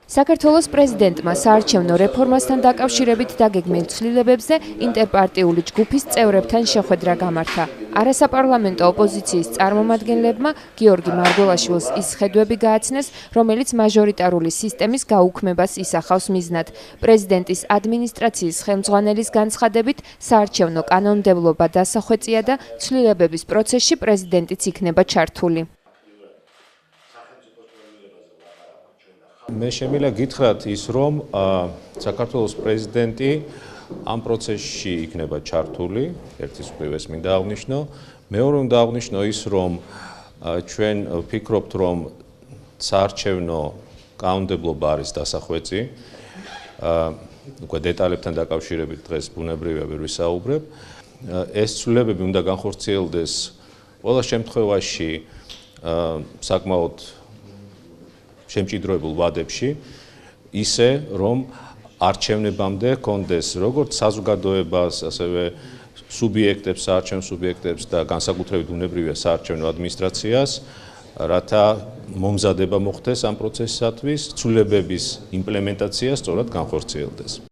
საქართველოს პრეზიდენტმა საარჩევნო რეფორმასთან დაკავშირებით დაგეგმილ ცვლილებებზე ინტერპარტიული ჯგუფის წევრებთან შეხვედრა გამართა. არასაპარლამენტო ოპოზიციის წარმომადგენლებმა გიორგი მარგველაშვილს ის ხედვები გააცნეს, რომელიც მაჟორიტარული სისტემის გაუქმებას ისახავს მიზნად. პრეზიდენტის ადმინისტრაციის ხელმძღვანელის განცხადებით, საარჩევნო კანონმდებლობა დასახვეწია და ცვლილებების პროცესში პრეზიდენტიც იქნება ჩართული. მე შემიძლია გითხრათ ის, რომ საქართველოს პრეზიდენტი ამ პროცესში იქნება ჩართული, ერთის მხრივ ეს მინდა აღნიშნო, მეორე უნდა აღნიშნო ის, რომ ჩვენ ვფიქრობთ, რომ საარჩევნო კანონმდებლობა არის დასახვეწი. უკვე დეტალებთან დაკავშირებით დღეს ბუნებრივია ვერ ვისაუბრებ. ეს ცვლილებები უნდა განხორციელდეს ყველა შემთხვევაში საკმაოდ შემჭიდროებულ ვადებში, ისე რომ არჩევნებამდე ჰქონდეს როგორც საზოგადოებას, ასევე სუბიექტებს, საარჩევნო სუბიექტებს და განსაკუთრებით ბუნებრივია საარჩევნო ადმინისტრაციას, რათა მომზადება მოხდეს ამ პროცესისათვის, ცვლილებების იმპლემენტაცია სწორად განხორციელდეს.